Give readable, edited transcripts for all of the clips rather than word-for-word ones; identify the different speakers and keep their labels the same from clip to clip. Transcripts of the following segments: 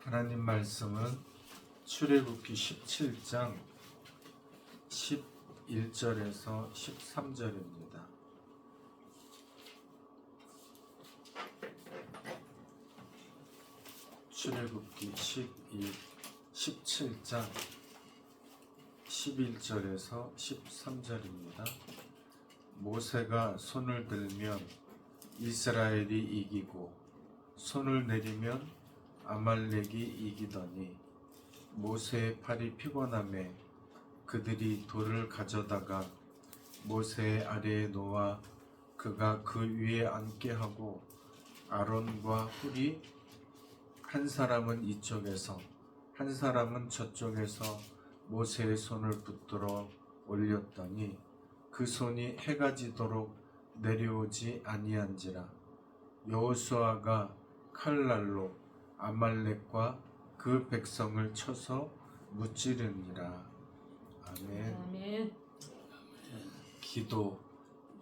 Speaker 1: 하나님 말씀은 출애굽기 17장 11절에서 13절입니다. 출애굽기 17장 11절에서 13절입니다. 모세가 손을 들면 이스라엘이 이기고 손을 내리면 아말렉이 이기더니 모세의 팔이 피곤함에 그들이 돌을 가져다가 모세 아래에 놓아 그가 그 위에 앉게 하고 아론과 훌이 한 사람은 이쪽에서 한 사람은 저쪽에서 모세의 손을 붙들어 올렸더니 그 손이 해가 지도록 내려오지 아니한지라. 여호수아가 칼날로 아말렉과 그 백성을 쳐서 무찌르니라. 아멘.
Speaker 2: 아멘.
Speaker 1: 기도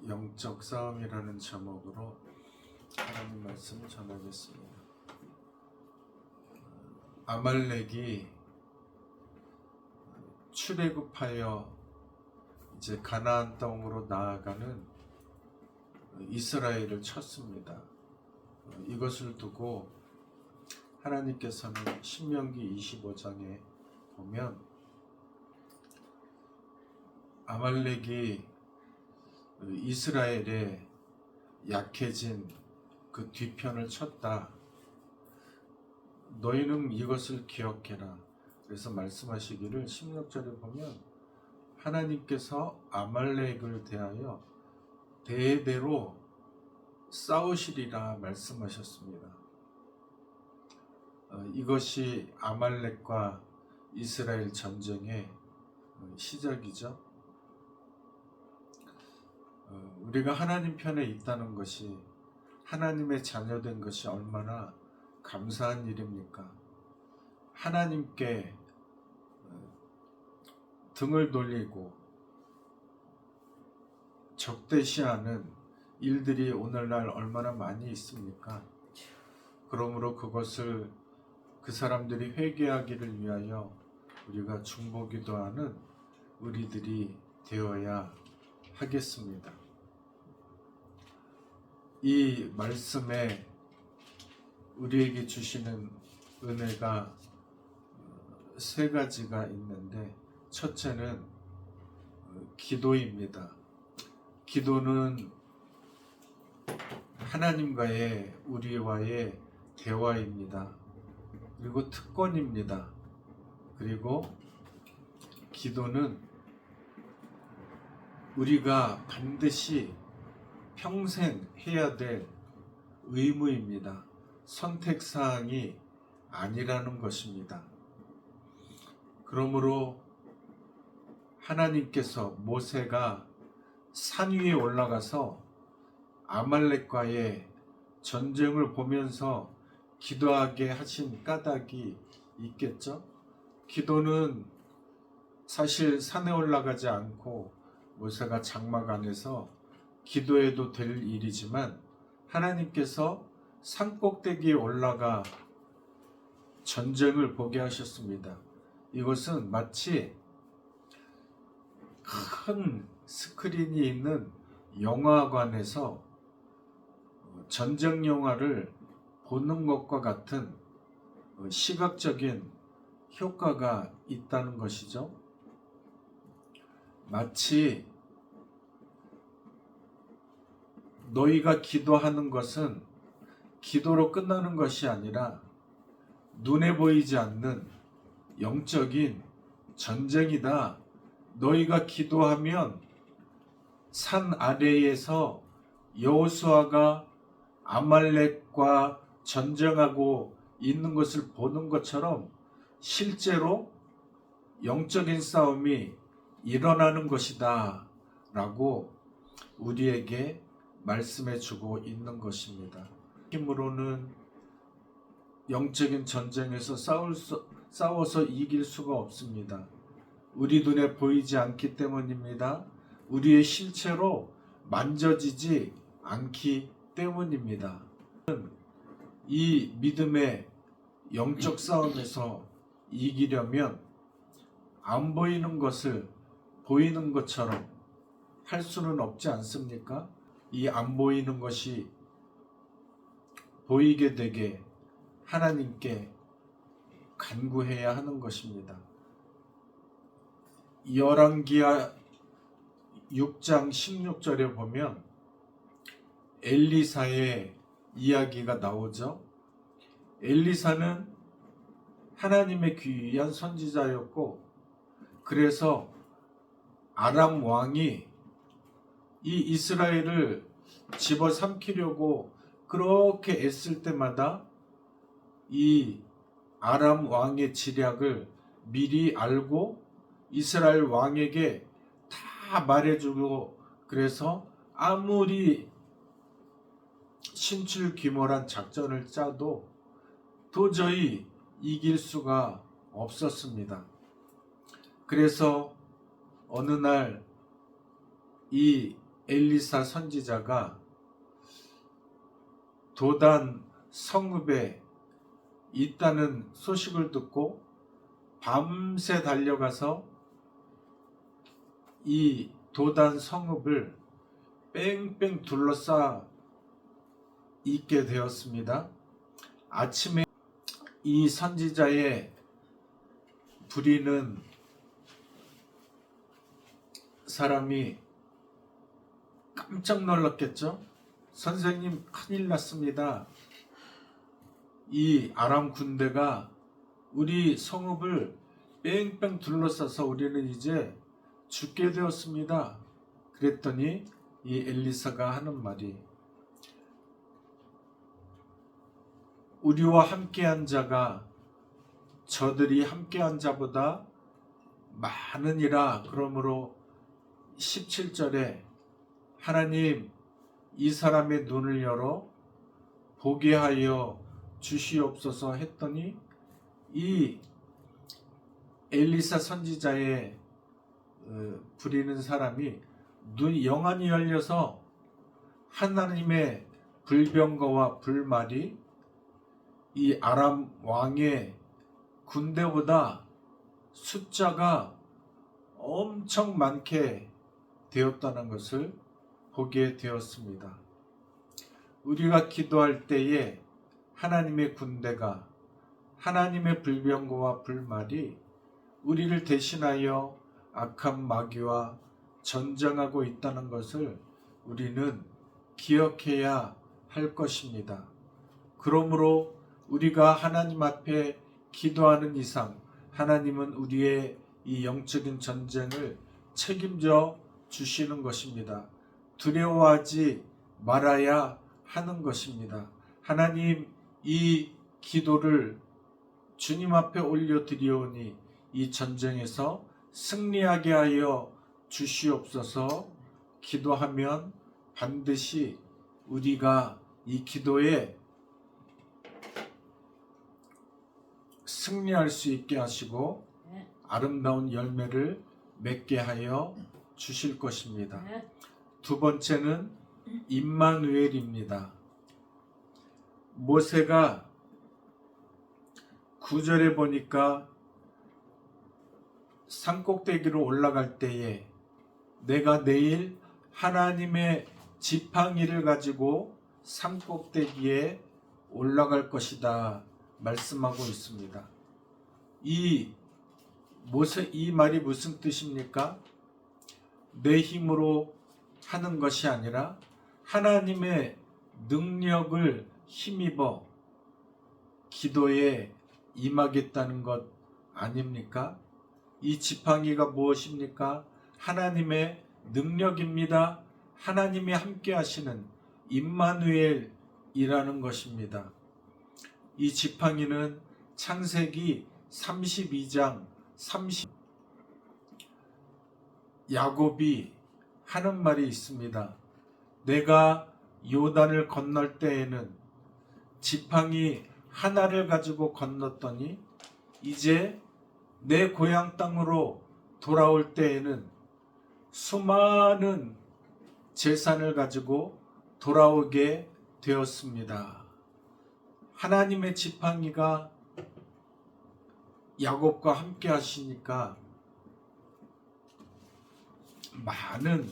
Speaker 1: 영적 싸움이라는 제목으로 하나님 말씀을 전하겠습니다. 아말렉이 출애굽하여 이제 가나안 땅으로 나아가는 이스라엘을 쳤습니다. 이것을 두고 하나님께서는 신명기 25장에 보면 아말렉이 이스라엘의 약해진 그 뒤편을 쳤다. 너희는 이것을 기억해라. 그래서 말씀하시기를 16절에 보면 하나님께서 아말렉을 대하여 대대로 싸우시리라 말씀하셨습니다. 이것이 아말렉과 이스라엘 전쟁의 시작이죠. 우리가 하나님 편에 있다는 것이, 하나님의 자녀된 것이 얼마나 감사한 일입니까? 하나님께 등을 돌리고 적대시하는 일들이 오늘날 얼마나 많이 있습니까? 그러므로 그것을 그 사람들이 회개하기를 위하여 우리가 중보기도하는 우리들이 되어야 하겠습니다. 이 말씀에 우리에게 주시는 은혜가 세 가지가 있는데, 첫째는 기도입니다. 기도는 하나님과의 우리와의 대화입니다. 그리고 특권입니다. 그리고 기도는 우리가 반드시 평생 해야 될 의무입니다. 선택사항이 아니라는 것입니다. 그러므로 하나님께서 모세가 산 위에 올라가서 아말렉과의 전쟁을 보면서 기도하게 하신 까닭이 있겠죠? 기도는 사실 산에 올라가지 않고 모세가 장막 안에서 기도해도 될 일이지만 하나님께서 산 꼭대기에 올라가 전쟁을 보게 하셨습니다. 이것은 마치 큰 스크린이 있는 영화관에서 전쟁 영화를 보는 것과 같은 시각적인 효과가 있다는 것이죠. 마치 너희가 기도하는 것은 기도로 끝나는 것이 아니라 눈에 보이지 않는 영적인 전쟁이다. 너희가 기도하면 산 아래에서 여호수아가 아말렉과 전쟁하고 있는 것을 보는 것처럼 실제로 영적인 싸움이 일어나는 것이다 라고 우리에게 말씀해 주고 있는 것입니다. 힘으로는 영적인 전쟁에서 싸워서 이길 수가 없습니다. 우리 눈에 보이지 않기 때문입니다. 우리의 실체로 만져지지 않기 때문입니다. 이 믿음의 영적 싸움에서 이기려면 안 보이는 것을 보이는 것처럼 할 수는 없지 않습니까? 이 안 보이는 것이 보이게 되게 하나님께 간구해야 하는 것입니다. 열왕기하 6장 16절에 보면 엘리사의 이야기가 나오죠. 엘리사는 하나님의 귀한 선지자였고, 그래서 아람 왕이 이 이스라엘을 집어삼키려고 그렇게 애쓸 때마다 이 아람 왕의 지략을 미리 알고 이스라엘 왕에게 다 말해주고, 그래서 아무리 신출귀몰한 작전을 짜도 도저히 이길 수가 없었습니다. 그래서 어느 날 이 엘리사 선지자가 도단 성읍에 있다는 소식을 듣고 밤새 달려가서 이 도단 성읍을 뺑뺑 둘러싸 있게 되었습니다. 아침에 이 선지자의 부리는 사람이 깜짝 놀랐겠죠. 선생님, 큰일 났습니다. 이 아람 군대가 우리 성읍을 뺑뺑 둘러싸서 우리는 이제 죽게 되었습니다. 그랬더니 이 엘리사가 하는 말이, 우리와 함께한 자가 저들이 함께한 자보다 많으니라. 그러므로 17절에 하나님, 이 사람의 눈을 열어 보게 하여 주시옵소서 했더니 이 엘리사 선지자의 부리는 사람이 눈이 영안이 열려서 하나님의 불병거와 불말이 이 아람 왕의 군대보다 숫자가 엄청 많게 되었다는 것을 보게 되었습니다. 우리가 기도할 때에 하나님의 군대가, 하나님의 불병거와 불말이 우리를 대신하여 악한 마귀와 전쟁하고 있다는 것을 우리는 기억해야 할 것입니다. 그러므로 우리가 하나님 앞에 기도하는 이상 하나님은 우리의 이 영적인 전쟁을 책임져 주시는 것입니다. 두려워하지 말아야 하는 것입니다. 하나님, 이 기도를 주님 앞에 올려드리오니 이 전쟁에서 승리하게 하여 주시옵소서. 기도하면 반드시 우리가 이 기도에 승리할 수 있게 하시고 아름다운 열매를 맺게 하여 주실 것입니다. 두 번째는 임마누엘입니다. 모세가 9절에 보니까 산꼭대기로 올라갈 때에 내가 내일 하나님의 지팡이를 가지고 산꼭대기에 올라갈 것이다 말씀하고 있습니다. 이 말이 무슨 뜻입니까? 내 힘으로 하는 것이 아니라 하나님의 능력을 힘입어 기도에 임하겠다는 것 아닙니까? 이 지팡이가 무엇입니까? 하나님의 능력입니다. 하나님이 함께 하시는 임마누엘이라는 것입니다. 이 지팡이는 창세기 32장 30 야곱이 하는 말이 있습니다. 내가 요단을 건널 때에는 지팡이 하나를 가지고 건넜더니 이제 내 고향 땅으로 돌아올 때에는 수많은 재산을 가지고 돌아오게 되었습니다. 하나님의 지팡이가 야곱과 함께 하시니까 많은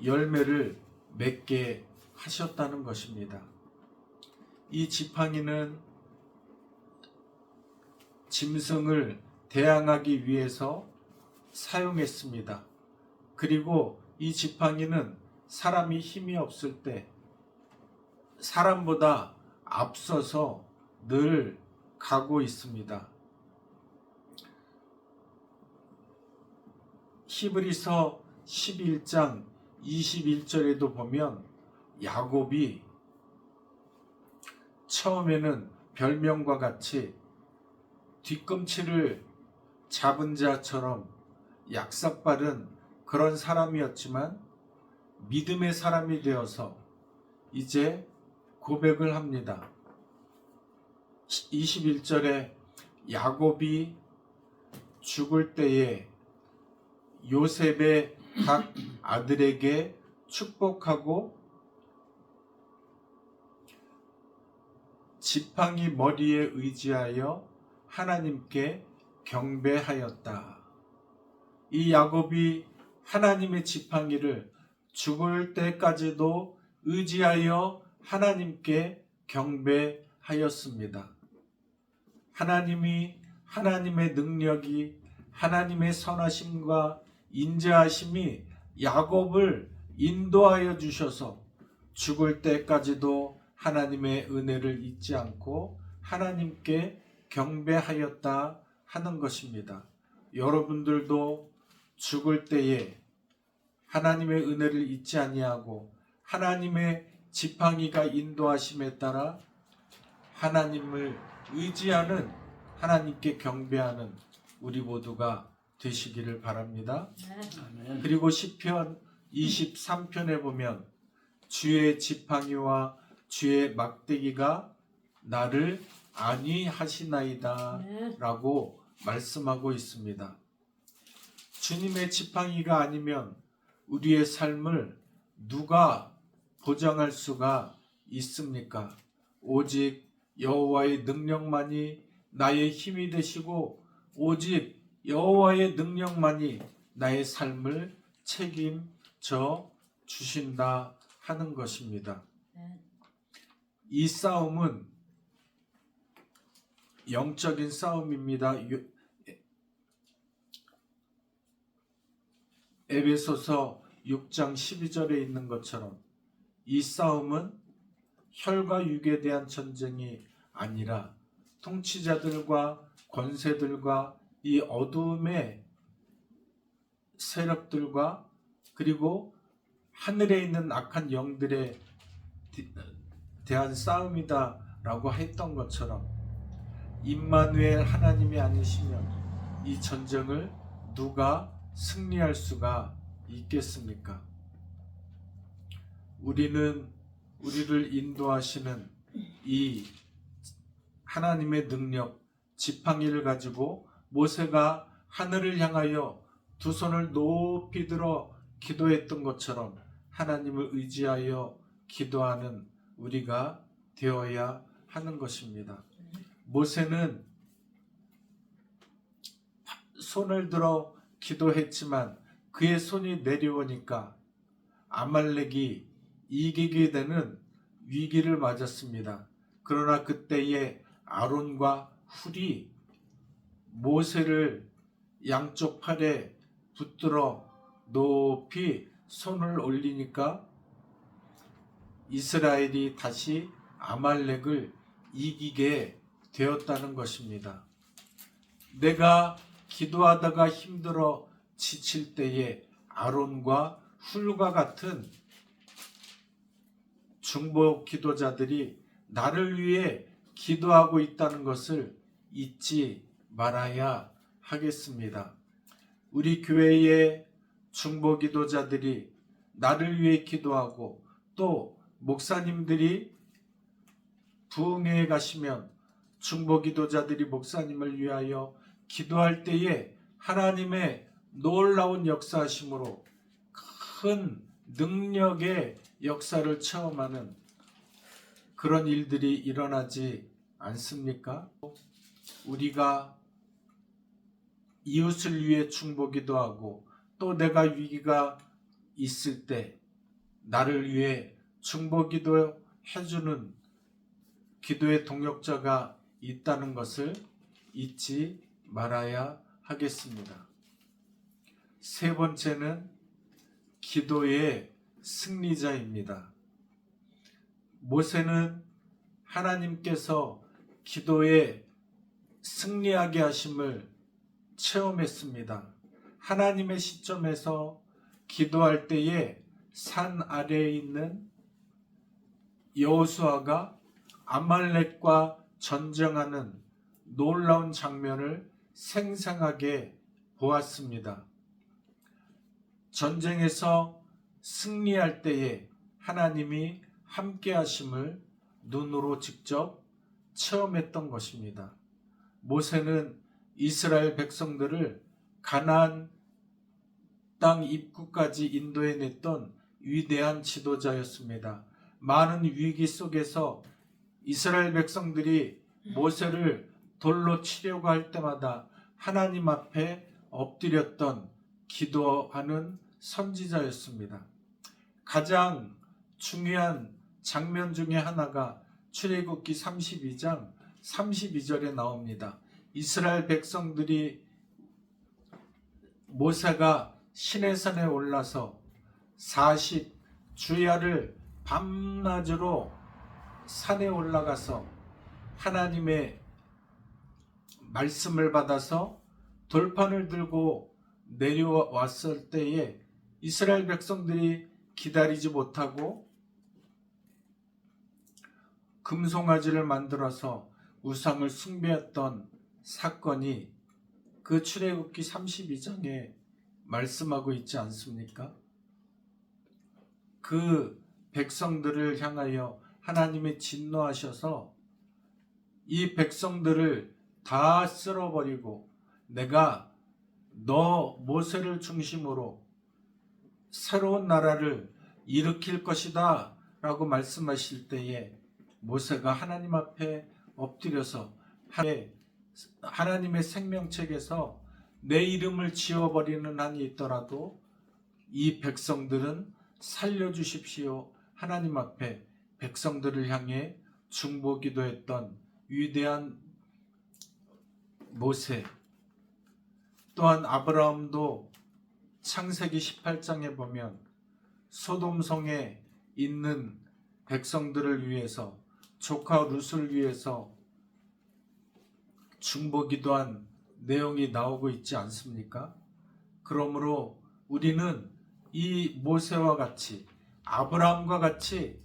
Speaker 1: 열매를 맺게 하셨다는 것입니다. 이 지팡이는 짐승을 대항하기 위해서 사용했습니다. 그리고 이 지팡이는 사람이 힘이 없을 때 사람보다 앞서서 늘 가고 있습니다. 히브리서 11장 21절에도 보면 야곱이 처음에는 별명과 같이 뒤꿈치를 잡은 자처럼 약삭빠른 그런 사람이었지만 믿음의 사람이 되어서 이제 고백을 합니다. 21절에 야곱이 죽을 때에 요셉의 각 아들에게 축복하고 지팡이 머리에 의지하여 하나님께 경배하였다. 이 야곱이 하나님의 지팡이를 죽을 때까지도 의지하여 하나님께 경배하였습니다. 하나님이 하나님의 능력이 하나님의 선하심과 인자하심이 야곱을 인도하여 주셔서 죽을 때까지도 하나님의 은혜를 잊지 않고 하나님께 경배하였다 하는 것입니다. 여러분들도 죽을 때에 하나님의 은혜를 잊지 아니하고 하나님의 지팡이가 인도하심에 따라 하나님을 의지하는 하나님께 경배하는 우리 모두가 되시기를 바랍니다.
Speaker 2: 아멘.
Speaker 1: 그리고 시편 23편에 보면 주의 지팡이와 주의 막대기가 나를 안위하시나이다 라고 말씀하고 있습니다. 주님의 지팡이가 아니면 우리의 삶을 누가 보장할 수가 있습니까? 오직 여호와의 능력만이 나의 힘이 되시고 오직 여호와의 능력만이 나의 삶을 책임져 주신다 하는 것입니다. 이 싸움은 영적인 싸움입니다. 에베소서 6장 12절에 있는 것처럼 이 싸움은 혈과 육에 대한 전쟁이 아니라 통치자들과 권세들과 이 어둠의 세력들과 그리고 하늘에 있는 악한 영들에 대한 싸움이다 라고 했던 것처럼 임마누엘 하나님이 아니시면 이 전쟁을 누가 승리할 수가 있겠습니까? 우리는 우리를 인도하시는 이 하나님의 능력 지팡이를 가지고 모세가 하늘을 향하여 두 손을 높이 들어 기도했던 것처럼 하나님을 의지하여 기도하는 우리가 되어야 하는 것입니다. 모세는 손을 들어 기도했지만 그의 손이 내려오니까 아말렉이 이기게 되는 위기를 맞았습니다. 그러나 그때에 아론과 훌이 모세를 양쪽 팔에 붙들어 높이 손을 올리니까 이스라엘이 다시 아말렉을 이기게 되었다는 것입니다. 내가 기도하다가 힘들어 지칠 때에 아론과 훌과 같은 중보 기도자들이 나를 위해 기도하고 있다는 것을 잊지 말아야 하겠습니다. 우리 교회의 중보 기도자들이 나를 위해 기도하고 또 목사님들이 부흥회에 가시면 중보 기도자들이 목사님을 위하여 기도할 때에 하나님의 놀라운 역사하심으로 큰 능력의 역사를 체험하는 그런 일들이 일어나지 않습니까? 우리가 이웃을 위해 중보기도 하고 또 내가 위기가 있을 때 나를 위해 중보기도 해주는 기도의 동역자가 있다는 것을 잊지 말아야 하겠습니다. 세 번째는 기도의 승리자입니다. 모세는 하나님께서 기도에 승리하게 하심을 체험했습니다. 하나님의 시점에서 기도할 때에 산 아래에 있는 여호수아가 아말렉과 전쟁하는 놀라운 장면을 생생하게 보았습니다. 전쟁에서 승리할 때에 하나님이 함께 하심을 눈으로 직접 체험했던 것입니다. 모세는 이스라엘 백성들을 가나안 땅 입구까지 인도해냈던 위대한 지도자였습니다. 많은 위기 속에서 이스라엘 백성들이 모세를 돌로 치려고 할 때마다 하나님 앞에 엎드렸던 기도하는 선지자였습니다. 가장 중요한 장면 중에 하나가 출애굽기 32장 32절에 나옵니다. 이스라엘 백성들이 모세가 시내산에 올라서 40주야를 밤낮으로 산에 올라가서 하나님의 말씀을 받아서 돌판을 들고 내려왔을 때에 이스라엘 백성들이 기다리지 못하고 금송아지를 만들어서 우상을 숭배했던 사건이 그 출애굽기 32장에 말씀하고 있지 않습니까? 그 백성들을 향하여 하나님이 진노하셔서 이 백성들을 다 쓸어버리고 내가 너 모세를 중심으로 새로운 나라를 일으킬 것이다 라고 말씀하실 때에 모세가 하나님 앞에 엎드려서 하나님의 생명책에서 내 이름을 지워버리는 한이 있더라도 이 백성들은 살려주십시오. 하나님 앞에 백성들을 향해 중보기도했던 위대한 모세, 또한 아브라함도 창세기 18장에 보면 소돔성에 있는 백성들을 위해서 조카 룻을 위해서 중보기도한 내용이 나오고 있지 않습니까? 그러므로 우리는 이 모세와 같이 아브라함과 같이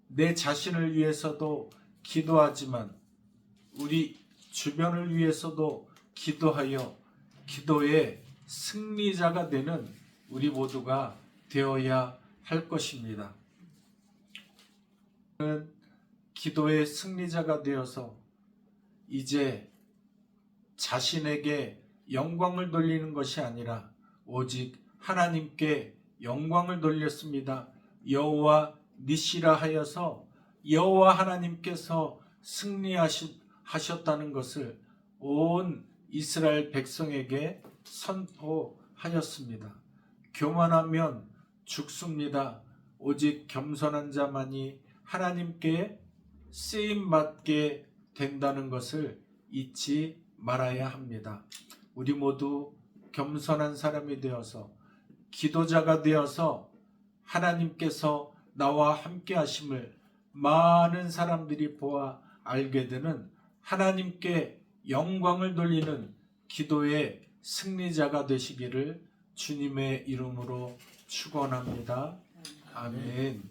Speaker 1: 내 자신을 위해서도 기도하지만 우리 주변을 위해서도 기도하여 기도의 승리자가 되는 우리 모두가 되어야 할 것입니다. 기도의 승리자가 되어서 이제 자신에게 영광을 돌리는 것이 아니라 오직 하나님께 영광을 돌렸습니다. 여호와 니시라 하여서 여호와 하나님께서 승리하셨다는 것을 온 이스라엘 백성에게 선포하였습니다. 교만하면 죽습니다. 오직 겸손한 자만이 하나님께 쓰임받게 된다는 것을 잊지 말아야 합니다. 우리 모두 겸손한 사람이 되어서 기도자가 되어서 하나님께서 나와 함께 하심을 많은 사람들이 보아 알게 되는 하나님께 영광을 돌리는 기도의 승리자가 되시기를 주님의 이름으로 축원합니다. 아멘.